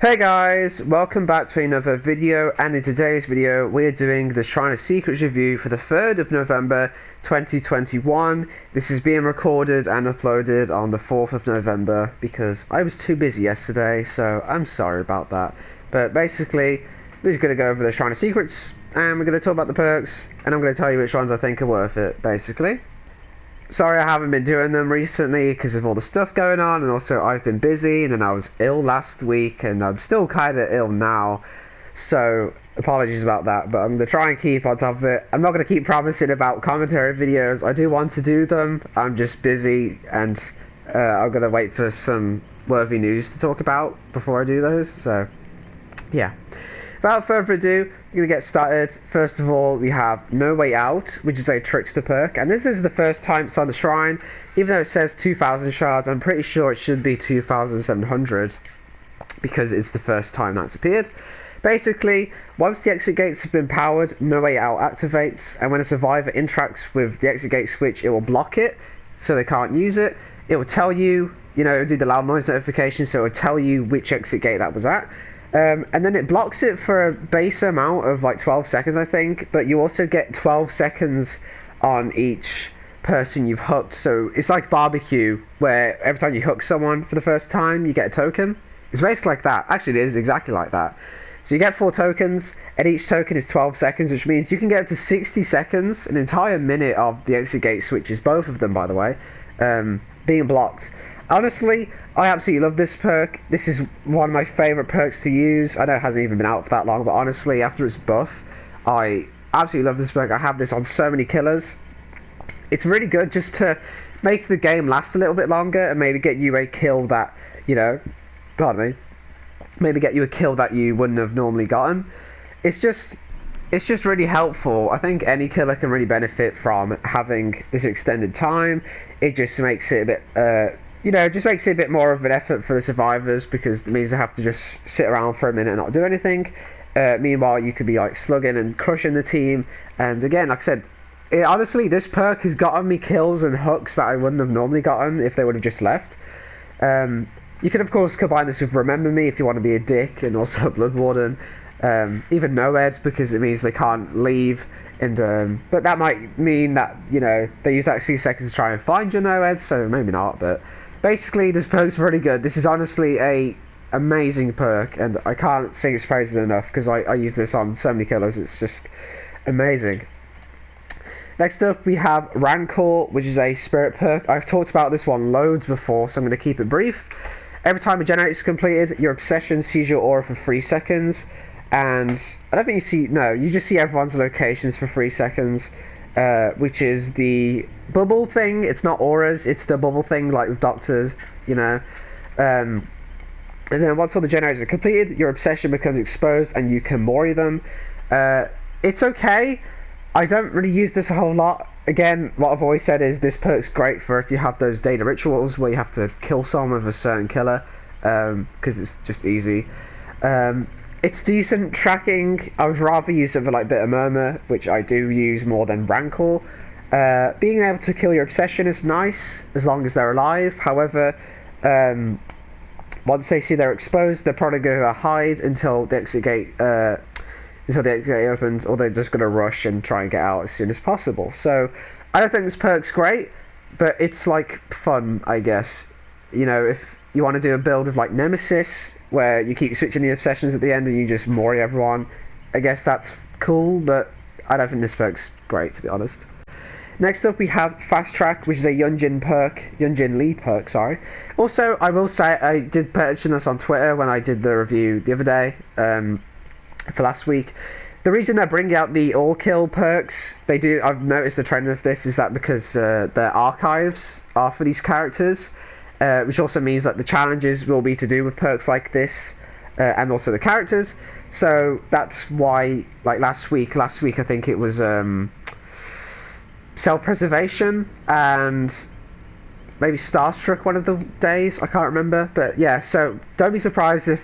Hey guys, welcome back to another video, and in today's video we're doing the Shrine of Secrets review for the 3rd of November 2021. This is being recorded and uploaded on the 4th of November because I was too busy yesterday, so I'm sorry about that. But basically, we're just going to go over the Shrine of Secrets, and we're going to talk about the perks, and I'm going to tell you which ones I think are worth it, basically. Sorry I haven't been doing them recently because of all the stuff going on, and also I've been busy, and then I was ill last week and I'm still kind of ill now, so apologies about that, but I'm going to try and keep on top of it. I'm not going to keep promising about commentary videos. I do want to do them, I'm just busy, and I'm going to wait for some worthy news to talk about before I do those, so yeah. Without further ado, we're going to get started. First of all, we have No Way Out, which is a Trickster perk, and this is the first time it's on the Shrine. Even though it says 2,000 shards, I'm pretty sure it should be 2,700, because it's the first time that's appeared. Basically, once the exit gates have been powered, No Way Out activates, and when a survivor interacts with the exit gate switch, it will block it, so they can't use it. It will tell you, it'll do the loud noise notification, so it will tell you which exit gate that was at. And then it blocks it for a base amount of like 12 seconds, I think, but you also get 12 seconds on each person you've hooked. So it's like barbecue, where every time you hook someone for the first time, you get a token. It's basically like that. Actually, it is exactly like that. So you get 4 tokens, and each token is 12 seconds, which means you can get up to 60 seconds, an entire minute of the exit gate switches, both of them, by the way, being blocked. Honestly, I absolutely love this perk. This is one of my favourite perks to use. I know it hasn't even been out for that long, but honestly, after its buff, I absolutely love this perk. I have this on so many killers. It's really good just to make the game last a little bit longer and maybe get you a kill that, pardon me, maybe get you a kill that you wouldn't have normally gotten. It's just really helpful. I think any killer can really benefit from having this extended time. It just makes it a bit, just makes it a bit more of an effort for the survivors, because it means they have to just sit around for a minute and not do anything. Meanwhile, you could be like slugging and crushing the team. And again, like I said, honestly, this perk has gotten me kills and hooks that I wouldn't have normally gotten if they would have just left. You can of course combine this with Remember Me if you want to be a dick, and also Blood Warden. Even No-Eds, because it means they can't leave. And but that might mean that they use that 6 seconds to try and find your No-Eds, so maybe not. But basically, this perk's really good. This is honestly a amazing perk, and I can't sing its praises enough because I use this on so many killers. It's just amazing. Next up, we have Rancor, which is a spirit perk. I've talked about this one loads before, so I'm going to keep it brief. Every time a generator is completed, your obsession sees your aura for 3 seconds. And I don't think you just see everyone's locations for 3 seconds, which is the bubble thing. It's not auras, it's the bubble thing, like with doctors, and then once all the generators are completed, your obsession becomes exposed and you can mori them. It's okay. I don't really use this a whole lot. Again, what I've always said is this perk's great for if you have those data rituals where you have to kill someone with a certain killer, because it's just easy. It's decent tracking. I would rather use it for like Bitter Murmur, which I do use more than Rancor. Being able to kill your obsession is nice, as long as they're alive. However, once they see they're exposed, they're probably going to hide until the exit gate opens, or they're just going to rush and try and get out as soon as possible. So I don't think this perk's great, but it's like fun, I guess. If you want to do a build of like Nemesis, where you keep switching the obsessions at the end and you just mori everyone, I guess that's cool, but I don't think this perk's great, to be honest. Next up, we have Fast Track, which is a Yunjin Lee perk, sorry. Also, I will say, I did mention this on Twitter when I did the review the other day, for last week. The reason they're bringing out the all-kill perks, I've noticed the trend with this, is that because their archives are for these characters, which also means that the challenges will be to do with perks like this, and also the characters. So that's why, like last week I think it was self-preservation and maybe Starstruck one of the days, I can't remember. But yeah, so don't be surprised if,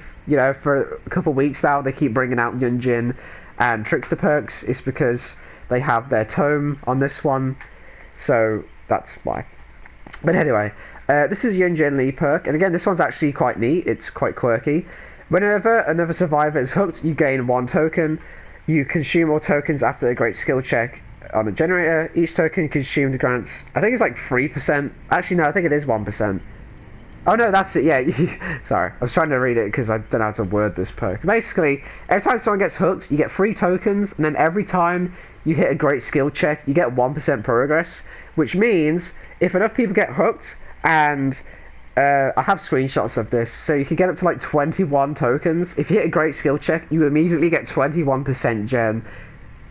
for a couple of weeks now they keep bringing out Yunjin and Trickster perks. It's because they have their tome on this one, so that's why. But anyway, this is Yunjin Lee perk, and again, this one's actually quite neat. It's quite quirky. Whenever another survivor is hooked, you gain 1 token. You consume all tokens after a great skill check on a generator. Each token consumed grants, I think it's like 3%. Actually, no, I think it is 1%. Oh no, that's it, yeah. Sorry, I was trying to read it because I don't know how to word this perk. Basically, every time someone gets hooked, you get 3 tokens, and then every time you hit a great skill check, you get 1% progress, which means if enough people get hooked, and I have screenshots of this, so you can get up to like 21 tokens. If you hit a great skill check, you immediately get 21% gen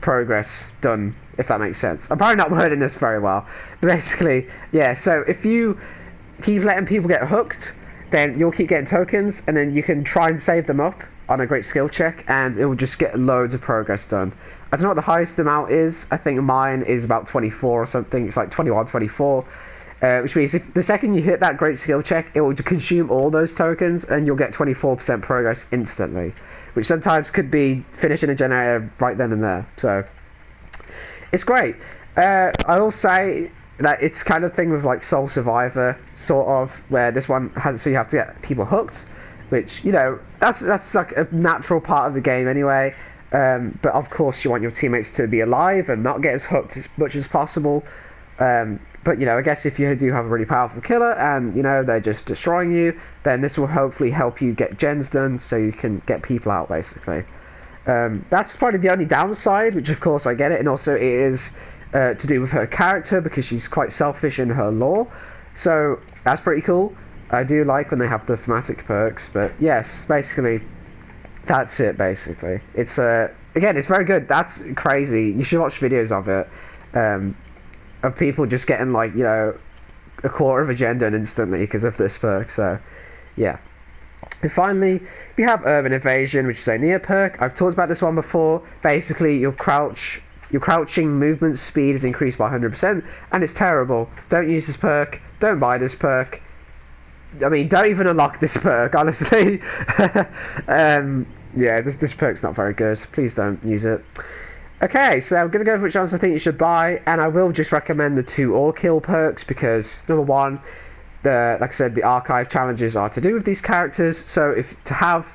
progress done, if that makes sense. I'm probably not wording this very well, but basically, yeah, so if you keep letting people get hooked, then you'll keep getting tokens, and then you can try and save them up on a great skill check, and it will just get loads of progress done. I don't know what the highest amount is. I think mine is about 24 or something. It's like 21, 24, which means if the second you hit that great skill check, it will consume all those tokens, and you'll get 24% progress instantly, which sometimes could be finishing a generator right then and there. So it's great. I will say that it's kind of thing with like Soul Survivor, sort of, where this one has, so you have to get people hooked, which, you know, that's like a natural part of the game anyway. But of course you want your teammates to be alive and not get as hooked as much as possible. But you know, I guess if you do have a really powerful killer and, you know, they're just destroying you, then this will hopefully help you get gens done so you can get people out, basically. That's probably the only downside, which of course I get it, and also it is to do with her character, because she's quite selfish in her lore, so that's pretty cool. I do like when they have the thematic perks, but yes, basically that's it. Basically, it's again, it's very good. That's crazy. You should watch videos of it, of people just getting like, you know, a quarter of a gen done instantly because of this perk. So yeah. And finally, we have Urban Evasion, which is a near perk. I've talked about this one before. Basically, your crouching movement speed is increased by 100%, and it's terrible. Don't use this perk. Don't buy this perk. I mean, don't even unlock this perk, honestly. Yeah, this perk's not very good. Please don't use it. Okay, so I'm going to go for which ones I think you should buy, and I will just recommend the 2 all-kill perks, because, number 1, like I said, the archive challenges are to do with these characters, so to have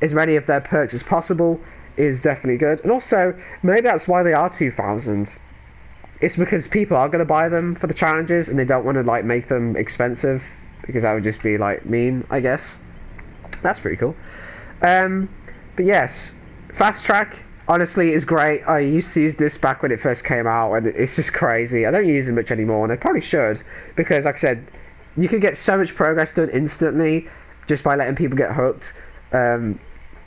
as many of their perks as possible is definitely good. And also, maybe that's why they are 2,000. It's because people are going to buy them for the challenges, and they don't want to like make them expensive, because that would just be like mean, I guess. That's pretty cool. But yes, Fast Track honestly is great. I used to use this back when it first came out, and it's just crazy. I don't use it much anymore, and I probably should, because like I said, you can get so much progress done instantly just by letting people get hooked.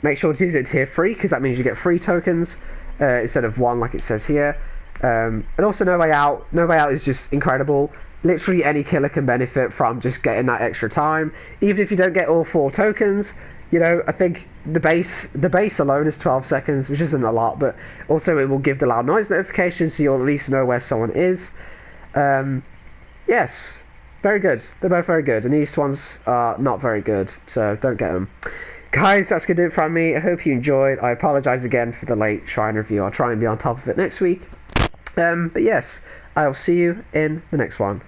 Make sure to use it tier 3, because that means you get 3 tokens instead of 1 like it says here. And also No Way Out. No Way Out is just incredible. Literally any killer can benefit from just getting that extra time. Even if you don't get all 4 tokens, you know, I think the base alone is 12 seconds, which isn't a lot, but also it will give the loud noise notification, so you'll at least know where someone is. Yes, very good. They're both very good, and these ones are not very good, so don't get them. Guys, that's going to do it from me. I hope you enjoyed. I apologise again for the late Shrine review. I'll try and be on top of it next week. But yes, I'll see you in the next one.